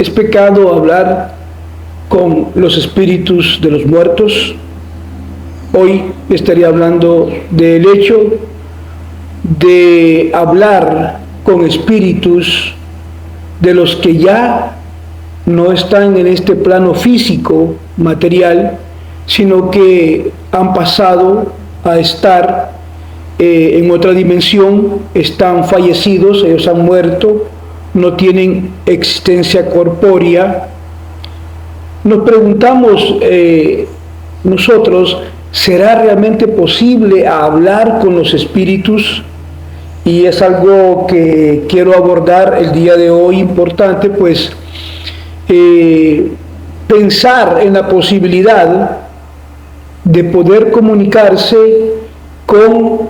¿Es pecado hablar con los espíritus de los muertos? Hoy estaría hablando del hecho de hablar con espíritus de los que ya no están en este plano físico, material, sino que han pasado a estar en otra dimensión, están fallecidos, ellos han muerto, no tienen existencia corpórea. Nos preguntamos nosotros, ¿será realmente posible hablar con los espíritus? Y es algo que quiero abordar el día de hoy, importante, pues pensar en la posibilidad de poder comunicarse con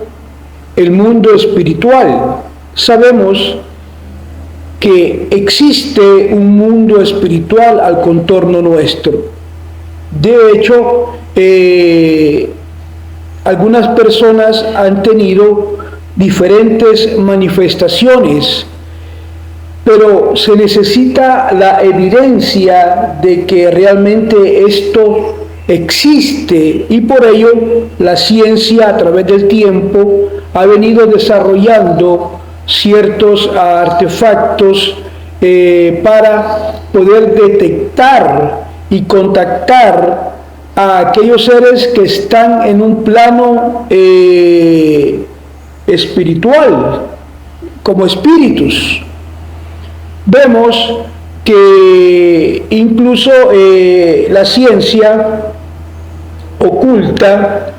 el mundo espiritual. Sabemos que existe un mundo espiritual al contorno nuestro. De hecho, algunas personas han tenido diferentes manifestaciones, pero se necesita la evidencia de que realmente esto existe, y por ello la ciencia a través del tiempo ha venido desarrollando ciertos artefactos para poder detectar y contactar a aquellos seres que están en un plano espiritual, como espíritus. Vemos que incluso la ciencia oculta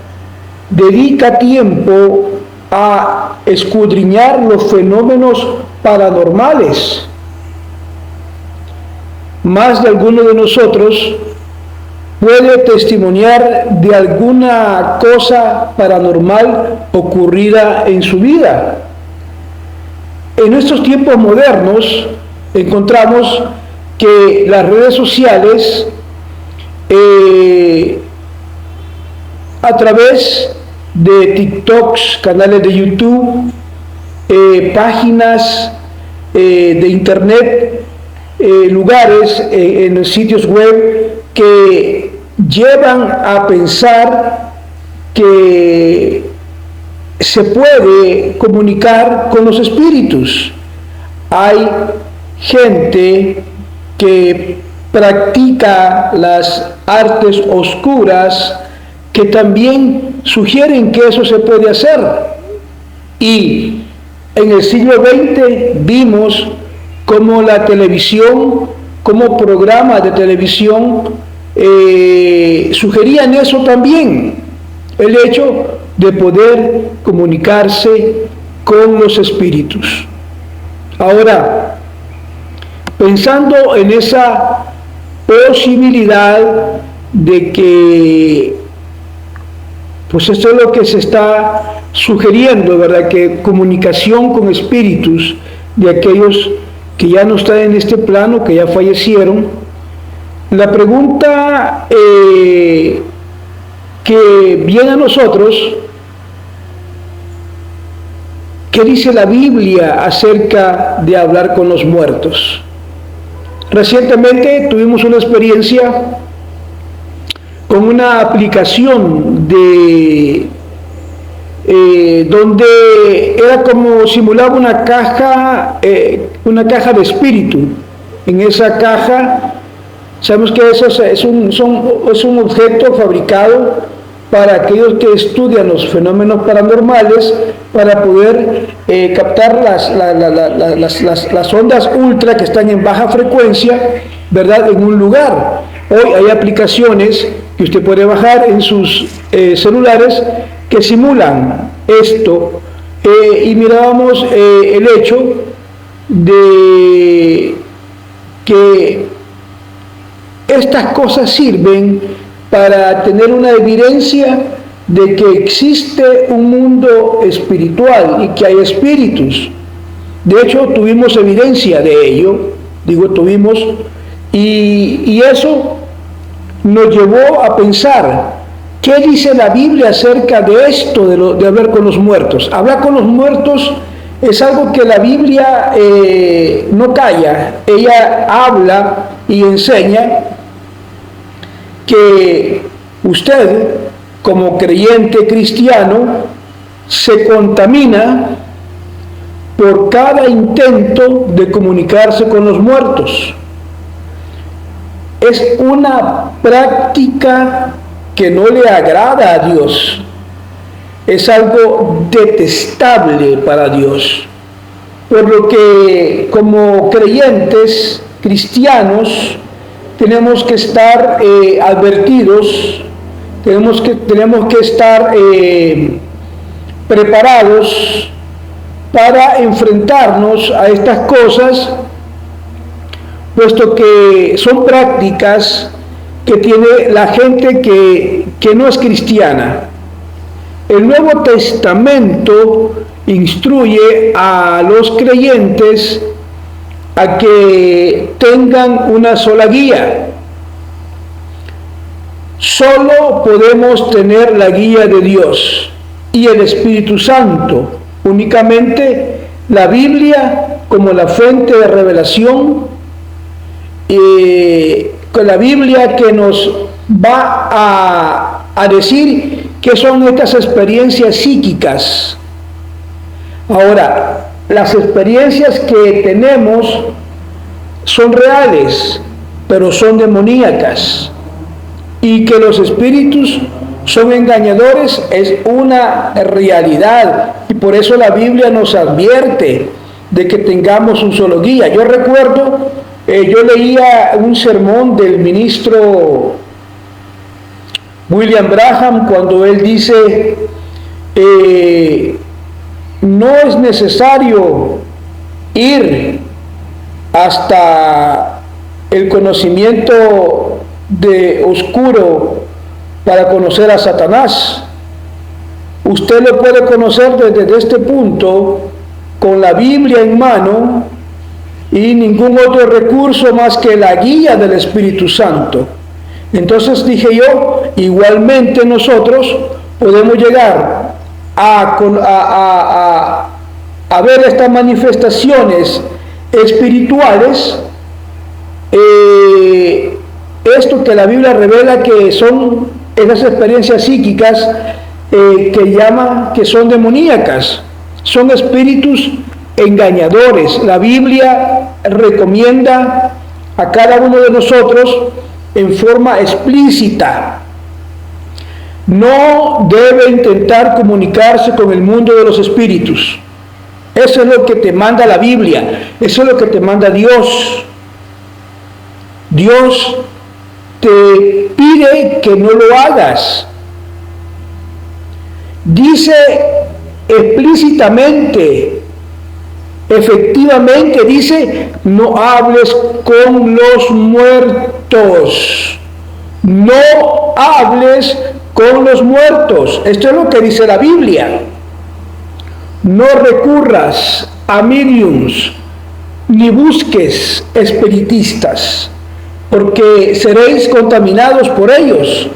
dedica tiempo a escudriñar los fenómenos paranormales. Más de alguno de nosotros puede testimoniar de alguna cosa paranormal ocurrida en su vida. En estos tiempos modernos encontramos que las redes sociales, a través de TikToks, canales de YouTube, páginas de internet, lugares en los sitios web que llevan a pensar que se puede comunicar con los espíritus. Hay gente que practica las artes oscuras que también sugieren que eso se puede hacer. Y en el siglo XX vimos cómo la televisión, como programas de televisión, sugerían eso también, el hecho de poder comunicarse con los espíritus. Ahora, pensando en esa posibilidad de que, pues esto es lo que se está sugiriendo, ¿verdad? Que comunicación con espíritus de aquellos que ya no están en este plano, que ya fallecieron. La pregunta que viene a nosotros, ¿qué dice la Biblia acerca de hablar con los muertos? Recientemente tuvimos una experiencia con una aplicación donde era como simulaba una caja de espíritu. En esa caja, sabemos que eso es un objeto fabricado para aquellos que estudian los fenómenos paranormales, para poder captar las ondas ultra que están en baja frecuencia, ¿verdad?, en un lugar. Hoy hay aplicaciones que usted puede bajar en sus celulares que simulan esto, y mirábamos el hecho de que estas cosas sirven para tener una evidencia de que existe un mundo espiritual y que hay espíritus. De hecho, tuvimos evidencia de ello, tuvimos, y eso nos llevó a pensar, ¿qué dice la Biblia acerca de esto, de hablar con los muertos? Hablar con los muertos es algo que la Biblia no calla. Ella habla y enseña que usted, como creyente cristiano, se contamina por cada intento de comunicarse con los muertos. Es una práctica que no le agrada a Dios. Es algo detestable para Dios. Por lo que como creyentes cristianos tenemos que estar advertidos, tenemos que estar preparados para enfrentarnos a estas cosas, puesto que son prácticas que tiene la gente que no es cristiana. El Nuevo Testamento instruye a los creyentes a que tengan una sola guía. Solo podemos tener la guía de Dios y el Espíritu Santo, únicamente la Biblia como la fuente de revelación, con la Biblia que nos va a decir qué son estas experiencias psíquicas. Ahora, las experiencias que tenemos son reales, pero son demoníacas, y que los espíritus son engañadores es una realidad, y por eso la Biblia nos advierte de que tengamos un solo guía. Yo recuerdo, yo leía un sermón del ministro William Branham cuando él dice, no es necesario ir hasta el conocimiento de oscuro para conocer a Satanás. Usted lo puede conocer desde este punto, con la Biblia en mano, y ningún otro recurso más que la guía del Espíritu Santo. Entonces dije yo, igualmente nosotros podemos llegar a ver estas manifestaciones espirituales, esto que la Biblia revela que son esas experiencias psíquicas que son demoníacas, son espíritus engañadores. La Biblia recomienda a cada uno de nosotros en forma explícita: no debe intentar comunicarse con el mundo de los espíritus. Eso es lo que te manda la Biblia, eso es lo que te manda Dios. Dios te pide que no lo hagas. Dice explícitamente, efectivamente dice, no hables con los muertos. No hables con los muertos. Esto es lo que dice la Biblia. No recurras a mediums, ni busques espiritistas, porque seréis contaminados por ellos.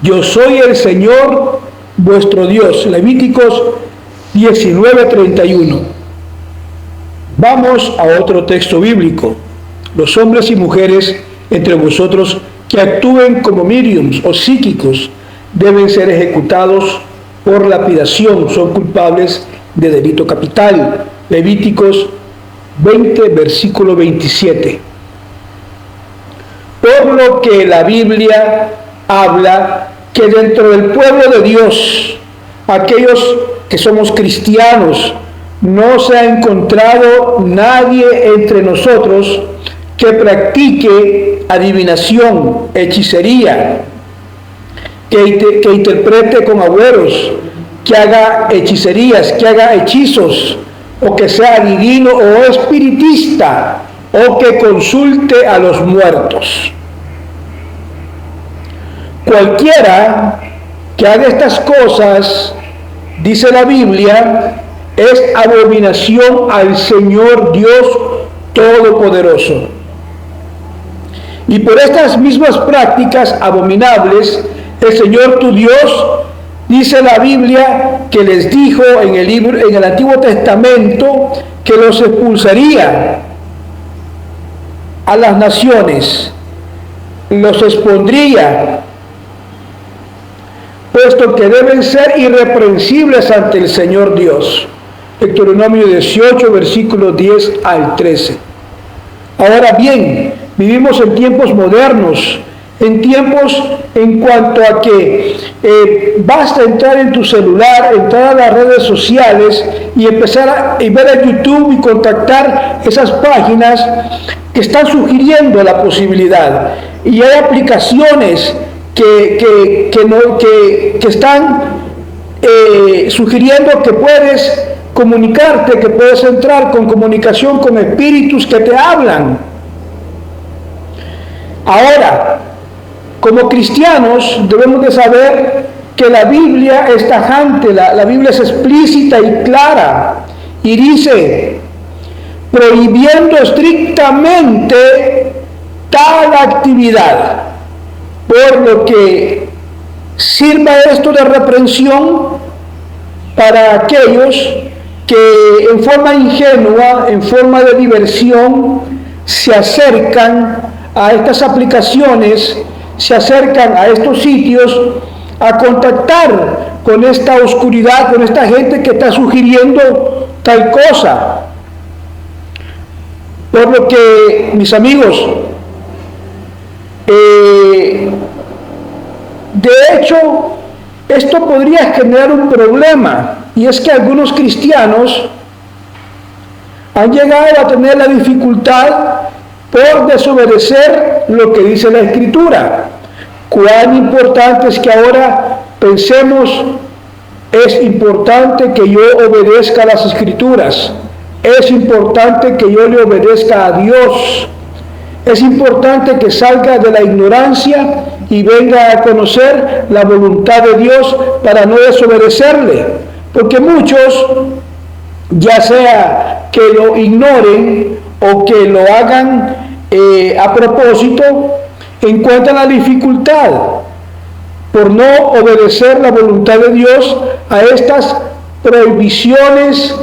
Yo soy el Señor vuestro Dios. Levíticos 19:31. Vamos a otro texto bíblico. Los hombres y mujeres entre vosotros que actúen como mediums o psíquicos deben ser ejecutados por lapidación, son culpables de delito capital. Levíticos 20, versículo 27. Por lo que la Biblia habla que dentro del pueblo de Dios, aquellos que somos cristianos, no se ha encontrado nadie entre nosotros que practique adivinación, hechicería, que interprete con agüeros, que haga hechicerías, que haga hechizos, o que sea adivino o espiritista, o que consulte a los muertos. Cualquiera que haga estas cosas, dice la Biblia, es abominación al Señor Dios Todopoderoso. Y por estas mismas prácticas abominables, el Señor tu Dios, dice la Biblia, que les dijo en el Antiguo Testamento que los expulsaría a las naciones, los expondría, puesto que deben ser irreprensibles ante el Señor Dios. Deuteronomio 18, versículos 10 al 13. Ahora bien, vivimos en tiempos modernos, en tiempos en cuanto a que basta entrar en tu celular, entrar a las redes sociales y empezar a ver a YouTube y contactar esas páginas que están sugiriendo la posibilidad. Y hay aplicaciones que están sugiriendo que puedes comunicarte, que puedes entrar con comunicación con espíritus que te hablan. Ahora, como cristianos debemos de saber que la Biblia es tajante, la Biblia es explícita y clara, y dice, prohibiendo estrictamente tal actividad, por lo que sirva esto de reprensión para aquellos que en forma ingenua, en forma de diversión, se acercan a estas aplicaciones, se acercan a estos sitios a contactar con esta oscuridad, con esta gente que está sugiriendo tal cosa. Por lo que, mis amigos, de hecho, esto podría generar un problema, y es que algunos cristianos han llegado a tener la dificultad por desobedecer lo que dice la Escritura. Cuán importante es que ahora pensemos, es importante que yo obedezca a las Escrituras, es importante que yo le obedezca a Dios, es importante que salga de la ignorancia y venga a conocer la voluntad de Dios para no desobedecerle, porque muchos, ya sea que lo ignoren o que lo hagan a propósito, encuentran la dificultad por no obedecer la voluntad de Dios a estas prohibiciones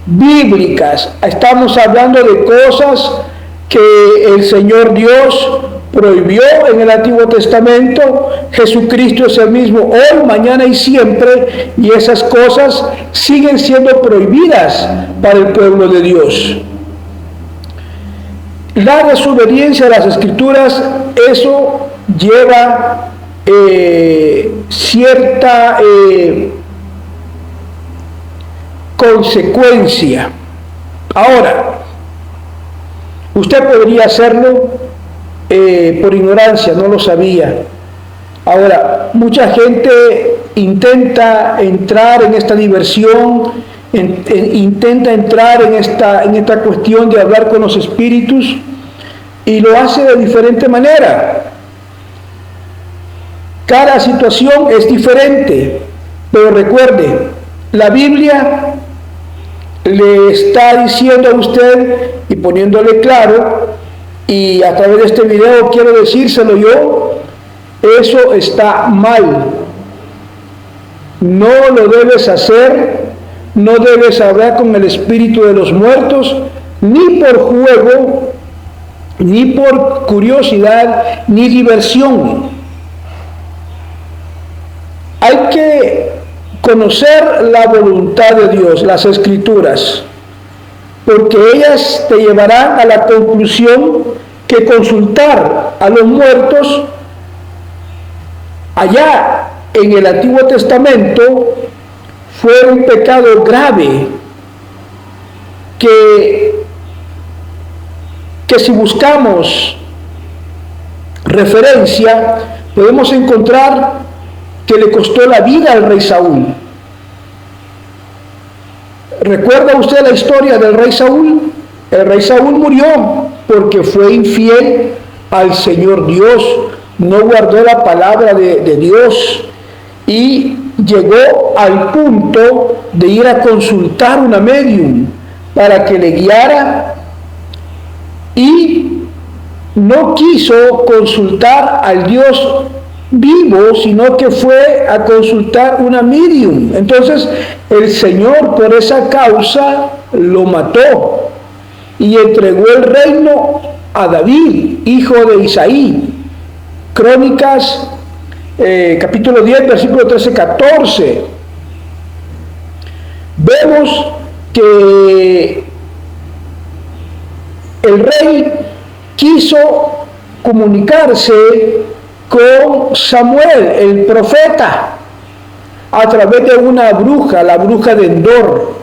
bíblicas. Estamos hablando de cosas que el Señor Dios prohibió en el Antiguo Testamento. Jesucristo es el mismo hoy, mañana y siempre, y esas cosas siguen siendo prohibidas para el pueblo de Dios. La desobediencia a las Escrituras, eso lleva cierta consecuencia. Ahora, usted podría hacerlo por ignorancia, no lo sabía. Ahora, mucha gente intenta entrar en esta diversión, intenta entrar en esta cuestión de hablar con los espíritus, y lo hace de diferente manera. Cada situación es diferente, pero recuerde, la Biblia le está diciendo a usted y poniéndole claro, y a través de este video quiero decírselo yo, eso está mal. No lo debes hacer, no debes hablar con el espíritu de los muertos, ni por juego, ni por curiosidad, ni diversión. Hay que conocer la voluntad de Dios, las Escrituras, porque ellas te llevarán a la conclusión que consultar a los muertos allá en el Antiguo Testamento fue un pecado grave, que si buscamos referencia podemos encontrar que le costó la vida al rey Saúl. ¿Recuerda usted la historia del rey Saúl? El rey Saúl murió porque fue infiel al Señor Dios, no guardó la palabra de Dios, y llegó al punto de ir a consultar una medium para que le guiara, y no quiso consultar al Dios vivo, sino que fue a consultar una medium. Entonces el Señor por esa causa lo mató y entregó el reino a David, hijo de Isaí. Crónicas capítulo 10, versículo 13-14. Vemos que el rey quiso comunicarse con Samuel, el profeta, a través de una bruja, la bruja de Endor.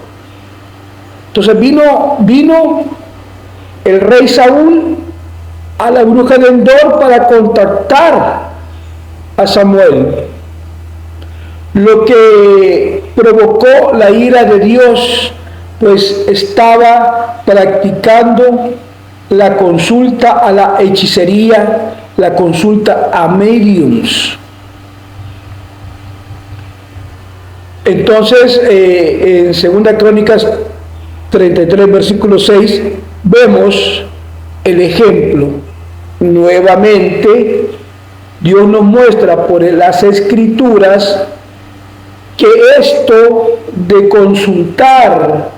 Entonces vino el rey Saúl a la bruja de Endor para contactar a Samuel, lo que provocó la ira de Dios, pues estaba practicando la consulta a la hechicería, la consulta a mediums. Entonces, en 2 Crónicas 33, versículo 6, vemos el ejemplo. Nuevamente, Dios nos muestra por las Escrituras que esto de consultar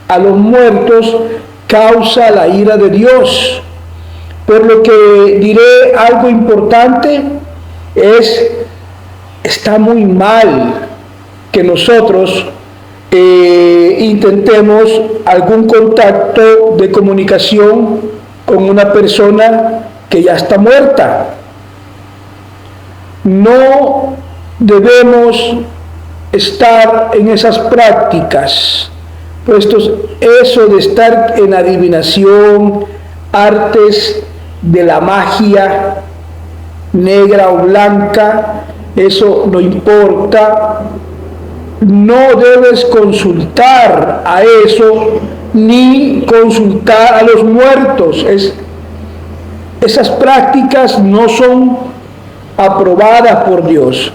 a los muertos causa la ira de Dios. Por lo que diré algo importante, está muy mal que nosotros intentemos algún contacto de comunicación con una persona que ya está muerta. No debemos estar en esas prácticas, puesto eso de estar en adivinación, artes de la magia negra o blanca, eso no importa. No debes consultar a eso, ni consultar a los muertos. Esas prácticas no son aprobadas por Dios.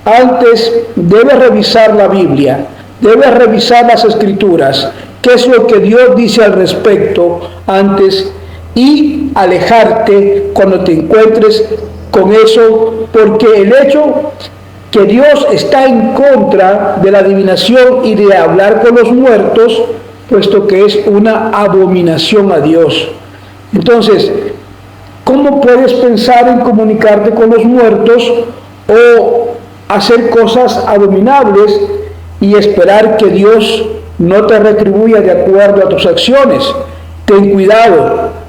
Antes debes revisar la Biblia, debes revisar las Escrituras, qué es lo que Dios dice al respecto antes, y alejarte cuando te encuentres con eso, porque el hecho que Dios está en contra de la adivinación y de hablar con los muertos, puesto que es una abominación a Dios. Entonces, ¿cómo puedes pensar en comunicarte con los muertos o hacer cosas abominables y esperar que Dios no te retribuya de acuerdo a tus acciones? Ten cuidado.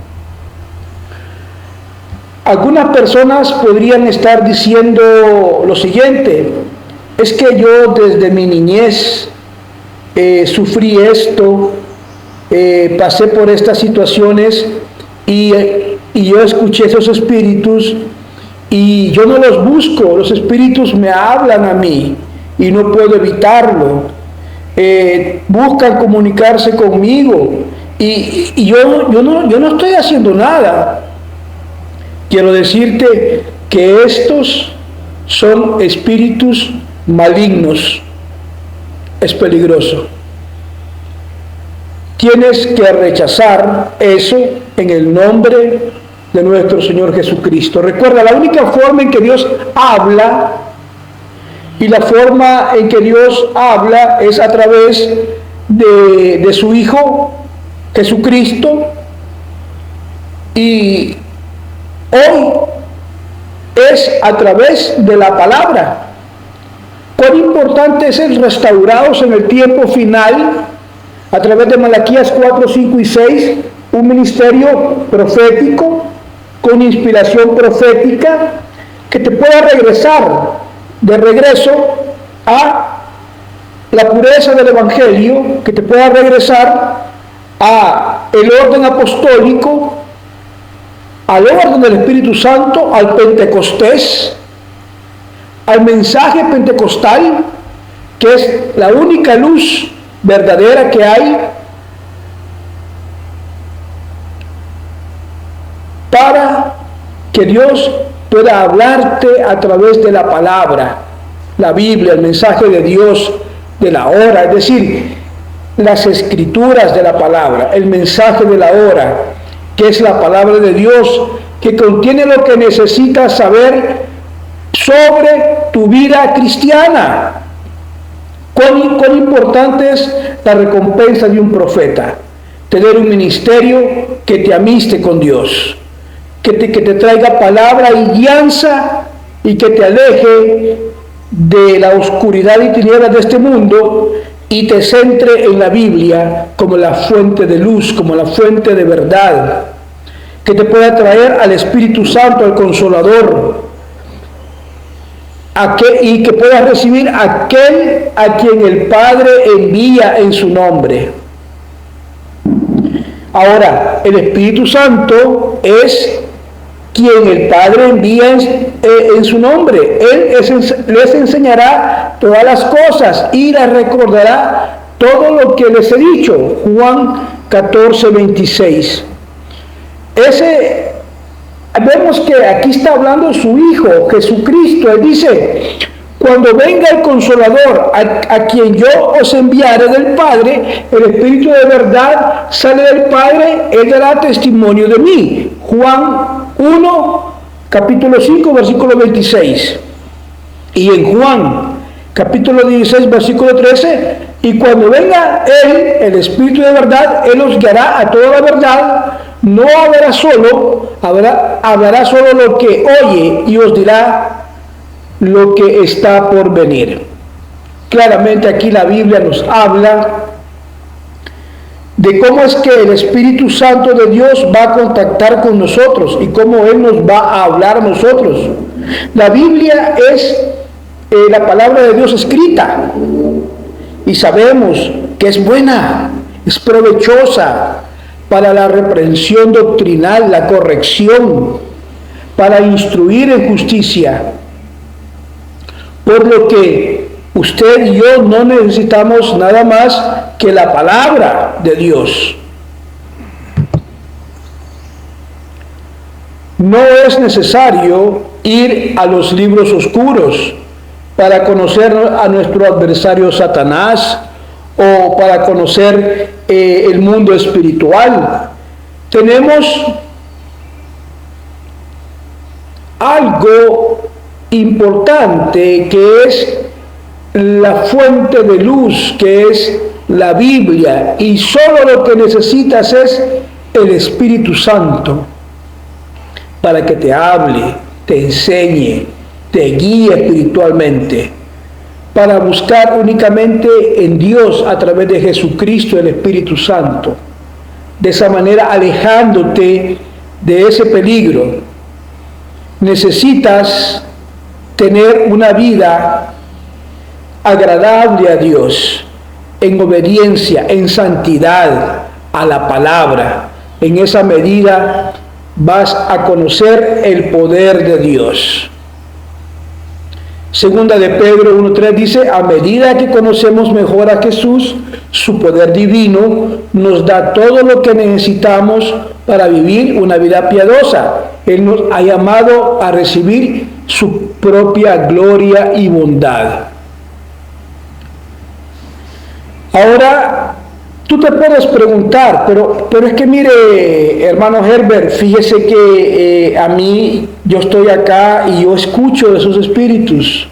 Algunas personas podrían estar diciendo lo siguiente: es que yo desde mi niñez sufrí esto, pasé por estas situaciones y yo escuché esos espíritus y yo no los busco, los espíritus me hablan a mí y no puedo evitarlo. Buscan comunicarse conmigo y yo no estoy haciendo nada. Quiero decirte que estos son espíritus malignos. Es peligroso. Tienes que rechazar eso en el nombre de nuestro Señor Jesucristo. Recuerda, la única forma en que Dios habla y la forma en que Dios habla es a través de su Hijo Jesucristo, y hoy es a través de la palabra. Cuán importante es el restaurados en el tiempo final a través de Malaquías 4, 5 y 6, un ministerio profético con inspiración profética que te pueda regresar de regreso a la pureza del Evangelio, que te pueda regresar a el orden apostólico, al orden del Espíritu Santo, al Pentecostés, al mensaje pentecostal, que es la única luz verdadera que hay para que Dios pueda hablarte a través de la palabra, la Biblia, el mensaje de Dios de la hora, es decir, las escrituras de la palabra, el mensaje de la hora, que es la palabra de Dios, que contiene lo que necesitas saber sobre tu vida cristiana. ¿Cuán importante es la recompensa de un profeta? Tener un ministerio que te amiste con Dios, que te traiga palabra y guianza y que te aleje de la oscuridad y tinieblas de este mundo y te centre en la Biblia como la fuente de luz, como la fuente de verdad, que te pueda traer al Espíritu Santo, al Consolador, y que puedas recibir aquel a quien el Padre envía en su nombre. Ahora, el Espíritu Santo es quien el Padre envía en su nombre. Él les enseñará todas las cosas y les recordará todo lo que les he dicho. Juan 14, 26. Vemos que aquí está hablando su Hijo, Jesucristo. Él dice, cuando venga el Consolador, a quien yo os enviaré del Padre, el Espíritu de verdad sale del Padre, Él dará testimonio de mí. Juan 1, capítulo 5, versículo 26. Y en Juan, capítulo 16, versículo 13, y cuando venga Él, el Espíritu de verdad, Él os guiará a toda la verdad. No hablará solo, hablará solo lo que oye y os dirá lo que está por venir. Claramente aquí la Biblia nos habla de cómo es que el Espíritu Santo de Dios va a contactar con nosotros y cómo Él nos va a hablar a nosotros. La Biblia es la palabra de Dios escrita y sabemos que es buena, es provechosa para la reprensión doctrinal, la corrección, para instruir en justicia. Por lo que usted y yo no necesitamos nada más que la palabra de Dios. No es necesario ir a los libros oscuros para conocer a nuestro adversario Satanás o para conocer el mundo espiritual. Tenemos algo importante que es la fuente de luz, que es la Biblia, y solo lo que necesitas es el Espíritu Santo para que te hable, te enseñe, te guíe espiritualmente, para buscar únicamente en Dios a través de Jesucristo, el Espíritu Santo, de esa manera alejándote de ese peligro. Necesitas tener una vida agradable a Dios, en obediencia, en santidad a la palabra. En esa medida vas a conocer el poder de Dios. Segunda de Pedro 1:3 dice, a medida que conocemos mejor a Jesús, su poder divino nos da todo lo que necesitamos para vivir una vida piadosa. Él nos ha llamado a recibir su propia gloria y bondad. Ahora, tú te puedes preguntar, pero es que mire, hermano Herbert, fíjese que a mí, yo estoy acá y yo escucho de esos espíritus,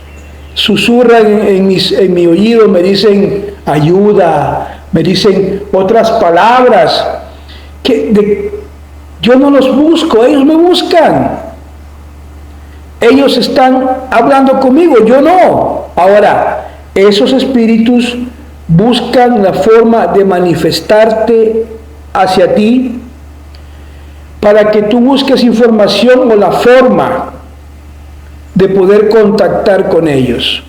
susurran en mi oído, me dicen ayuda, me dicen otras palabras, yo no los busco, ellos me buscan. Ellos están hablando conmigo, yo no. Ahora, esos espíritus buscan la forma de manifestarte hacia ti para que tú busques información o la forma de poder contactar con ellos.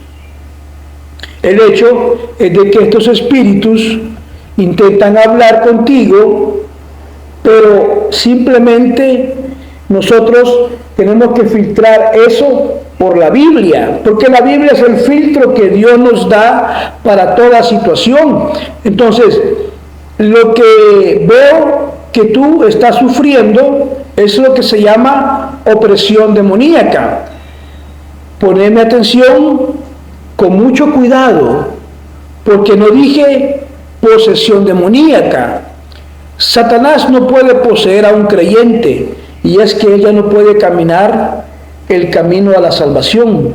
El hecho es de que estos espíritus intentan hablar contigo, pero simplemente nosotros tenemos que filtrar eso por la Biblia, porque la Biblia es el filtro que Dios nos da para toda situación. Entonces, lo que veo que tú estás sufriendo es lo que se llama opresión demoníaca. Poneme atención con mucho cuidado, porque no dije posesión demoníaca. Satanás no puede poseer a un creyente, y es que ella no puede caminar el camino a la salvación.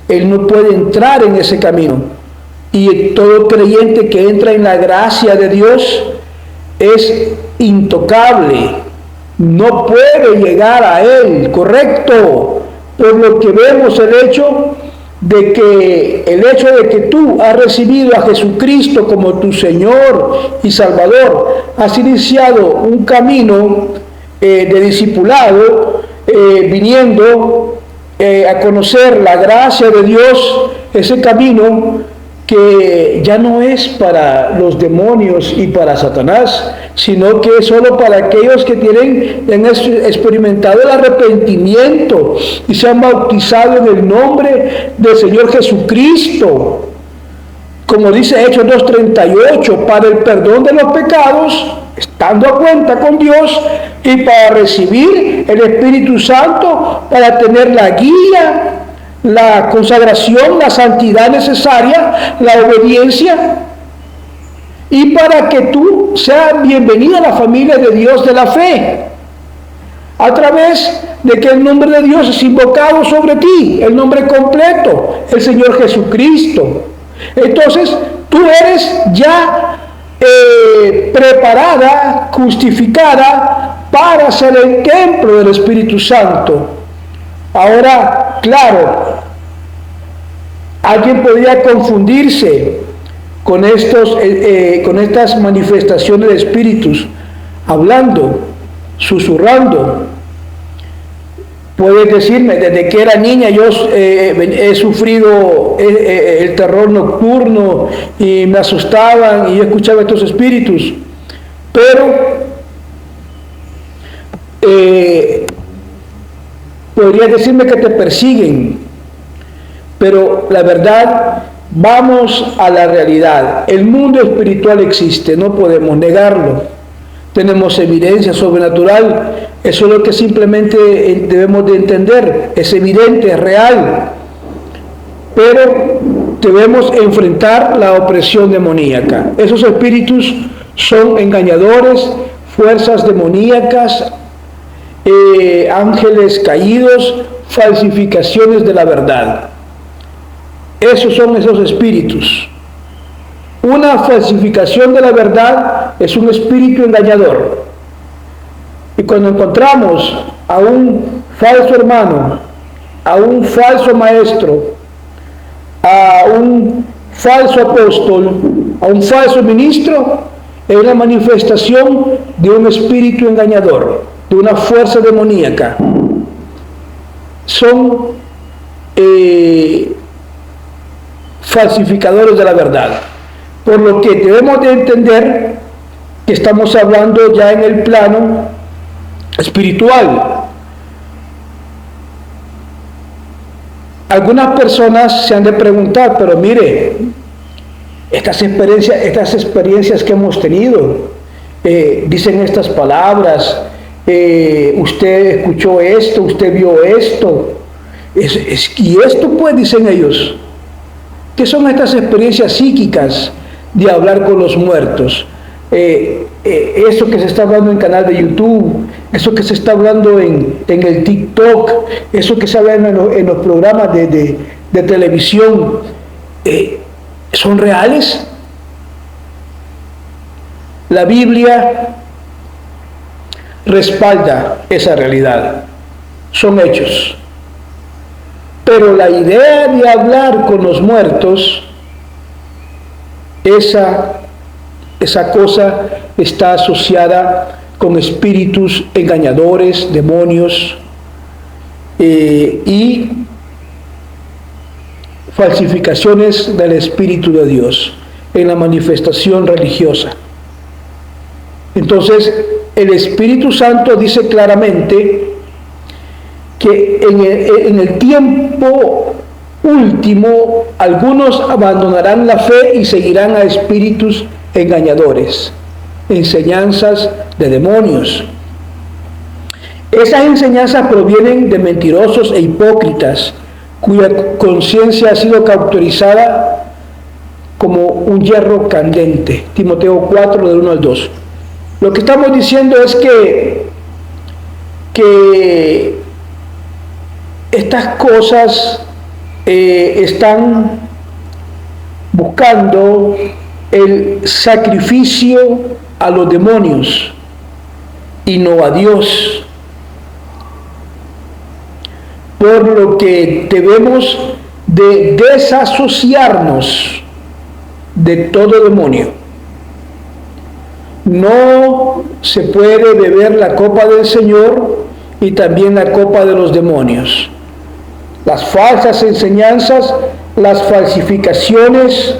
Él no puede entrar en ese camino. Y todo creyente que entra en la gracia de Dios es intocable. No puede llegar a Él, correcto. Por lo que vemos el hecho de que tú has recibido a Jesucristo como tu Señor y Salvador, has iniciado un camino de discipulado, viniendo a conocer la gracia de Dios, ese camino que ya no es para los demonios y para Satanás, sino que es solo para aquellos que han experimentado el arrepentimiento y se han bautizado en el nombre del Señor Jesucristo. Como dice Hechos 2:38, para el perdón de los pecados, estando a cuenta con Dios, y para recibir el Espíritu Santo, para tener la guía, la consagración, la santidad necesaria, la obediencia, y para que tú seas bienvenido a la familia de Dios de la fe, a través de que el nombre de Dios es invocado sobre ti, el nombre completo, el Señor Jesucristo. Entonces, tú eres ya preparada, justificada para ser el templo del Espíritu Santo. Ahora, claro, alguien podría confundirse con estas manifestaciones de espíritus, hablando, susurrando. Puedes decirme, desde que era niña yo he sufrido el terror nocturno y me asustaban y yo escuchaba estos espíritus, pero podrías decirme que te persiguen, pero la verdad, vamos a la realidad. El mundo espiritual existe, no podemos negarlo. Tenemos evidencia sobrenatural, eso es lo que simplemente debemos de entender, es evidente, es real, pero debemos enfrentar la opresión demoníaca. Esos espíritus son engañadores, fuerzas demoníacas, ángeles caídos, falsificaciones de la verdad. Esos son esos espíritus. Una falsificación de la verdad es un espíritu engañador. Y cuando encontramos a un falso hermano, a un falso maestro, a un falso apóstol, a un falso ministro, es la manifestación de un espíritu engañador, de una fuerza demoníaca. Son falsificadores de la verdad. Por lo que debemos de entender que estamos hablando ya en el plano espiritual. Algunas personas se han de preguntar, pero mire, estas experiencias que hemos tenido, dicen estas palabras, usted escuchó esto, usted vio esto, y esto pues, dicen ellos, ¿qué son estas experiencias psíquicas de hablar con los muertos? Eso que se está hablando en el canal de YouTube, eso que se está hablando en el TikTok, eso que se habla en los programas de televisión, ¿son reales? La Biblia respalda esa realidad, son hechos. Pero la idea de hablar con los muertos, esa cosa está asociada con espíritus engañadores, demonios y falsificaciones del Espíritu de Dios en la manifestación religiosa. Entonces, el Espíritu Santo dice claramente que en el tiempo último algunos abandonarán la fe y seguirán a espíritus engañadores, enseñanzas de demonios. Esas enseñanzas provienen de mentirosos e hipócritas cuya conciencia ha sido cauterizada como un hierro candente. Timoteo 4, del 1 al 2. Lo que estamos diciendo es que estas cosas están buscando el sacrificio a los demonios y no a Dios. Por lo que debemos de desasociarnos de todo demonio. No se puede beber la copa del Señor y también la copa de los demonios. Las falsas enseñanzas, las falsificaciones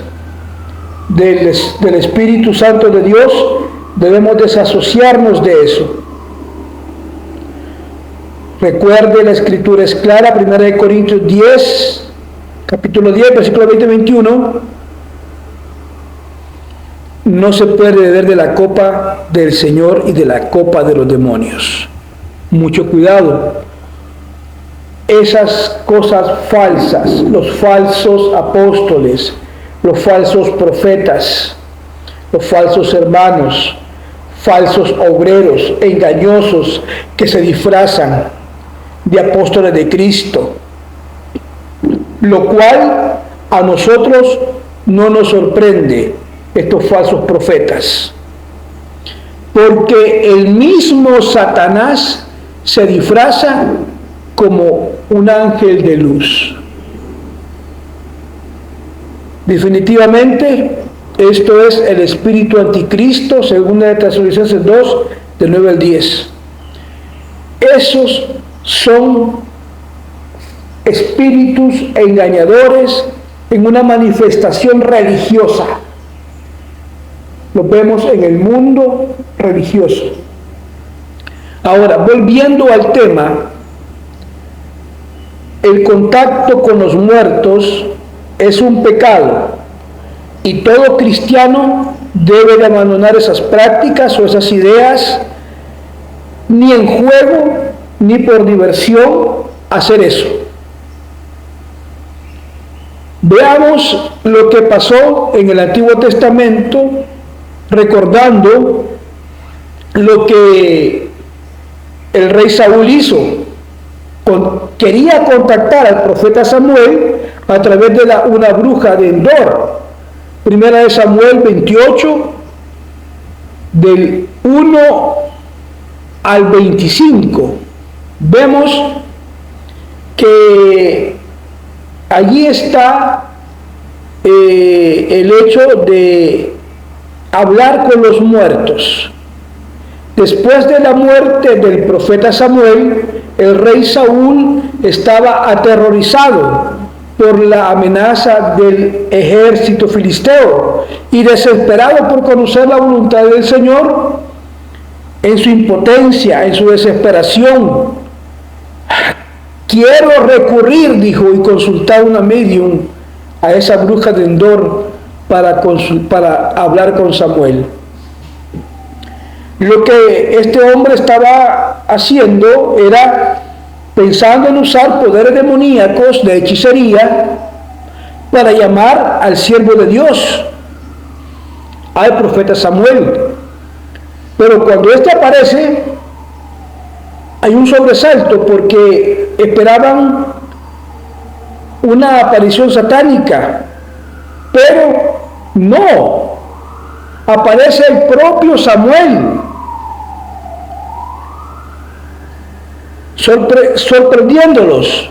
del Espíritu Santo de Dios, debemos desasociarnos de eso. Recuerde, la Escritura es clara, 1 Corintios 10, capítulo 10, versículo 20-21. No se puede beber de la copa del Señor y de la copa de los demonios. Mucho cuidado. Esas cosas falsas, los falsos apóstoles, los falsos profetas, los falsos hermanos, falsos obreros engañosos que se disfrazan de apóstoles de Cristo, lo cual a nosotros no nos sorprende, estos falsos profetas, porque el mismo Satanás se disfraza como un ángel de luz. Definitivamente, esto es el espíritu anticristo, según de Tesalonicenses 2, del 9 al 10. Esos son espíritus engañadores en una manifestación religiosa. Los vemos en el mundo religioso. Ahora, volviendo al tema, el contacto con los muertos es un pecado y todo cristiano debe de abandonar esas prácticas o esas ideas, ni en juego ni por diversión hacer eso. Veamos lo que pasó en el Antiguo Testamento, recordando lo que el rey Saúl hizo. Quería contactar al profeta Samuel a través de una bruja de Endor. Primera de Samuel 28, del 1 al 25. Vemos que allí está el hecho de hablar con los muertos. Después de la muerte del profeta Samuel, el rey Saúl estaba aterrorizado por la amenaza del ejército filisteo y desesperado por conocer la voluntad del Señor. En su impotencia, en su desesperación, quiero recurrir, dijo, y consultar a una medium, a esa bruja de Endor, para hablar con Samuel. Lo que este hombre estaba haciendo era pensando en usar poderes demoníacos de hechicería para llamar al siervo de Dios, al profeta Samuel. Pero cuando este aparece, hay un sobresalto porque esperaban una aparición satánica, pero no, aparece el propio Samuel, sorprendiéndolos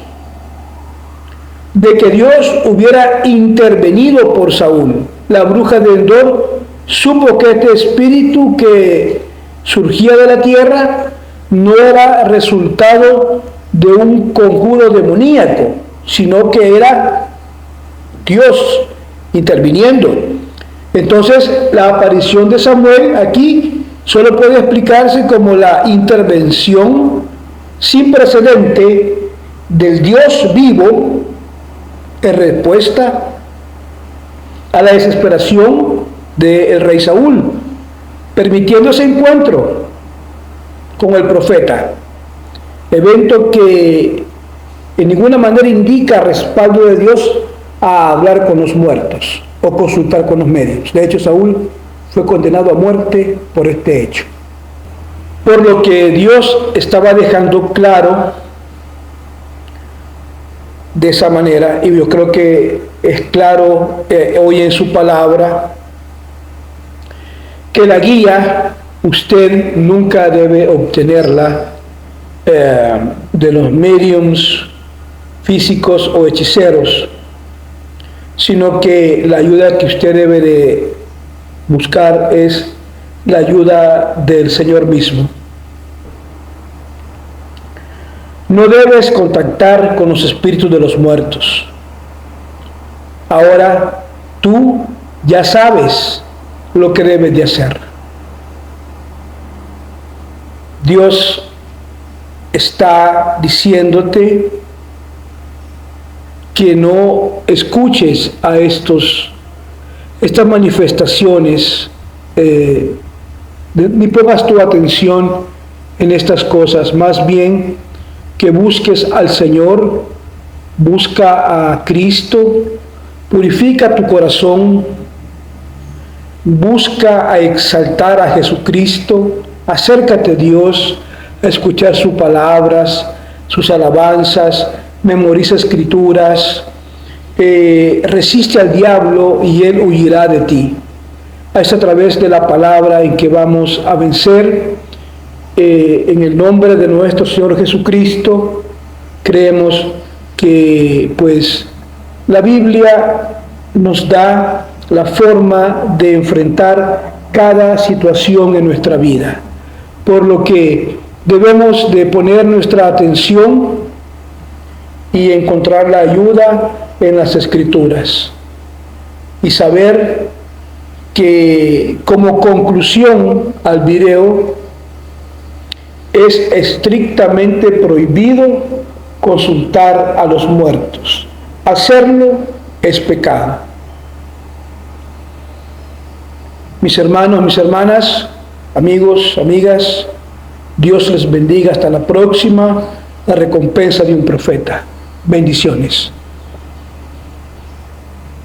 de que Dios hubiera intervenido por Saúl. La bruja de Endor supo que este espíritu que surgía de la tierra no era resultado de un conjuro demoníaco, sino que era Dios interviniendo. Entonces, la aparición de Samuel aquí solo puede explicarse como la intervención sin precedente del Dios vivo en respuesta a la desesperación del rey Saúl, permitiendo ese encuentro con el profeta, evento que en ninguna manera indica respaldo de Dios a hablar con los muertos o consultar con los médicos. De hecho, Saúl fue condenado a muerte por este hecho. Por lo que Dios estaba dejando claro de esa manera, y yo creo que es claro hoy en su palabra que la guía usted nunca debe obtenerla de los mediums físicos o hechiceros, sino que la ayuda que usted debe de buscar es la ayuda del Señor mismo. No debes contactar con los espíritus de los muertos. Ahora tú ya sabes lo que debes de hacer. Dios está diciéndote que no escuches a estas manifestaciones, ni pongas tu atención en estas cosas, más bien que busques al Señor, busca a Cristo, purifica tu corazón, busca a exaltar a Jesucristo, acércate a Dios, a escuchar sus palabras, sus alabanzas, memoriza escrituras, resiste al diablo y él huirá de ti. Es a través de la palabra en que vamos a vencer. En el nombre de nuestro Señor Jesucristo, creemos que pues la Biblia nos da la forma de enfrentar cada situación en nuestra vida, por lo que debemos de poner nuestra atención y encontrar la ayuda en las Escrituras y saber que como conclusión al video es estrictamente prohibido consultar a los muertos. Hacerlo es pecado. Mis hermanos, mis hermanas, amigos, amigas, Dios les bendiga. Hasta la próxima, la recompensa de un profeta. Bendiciones.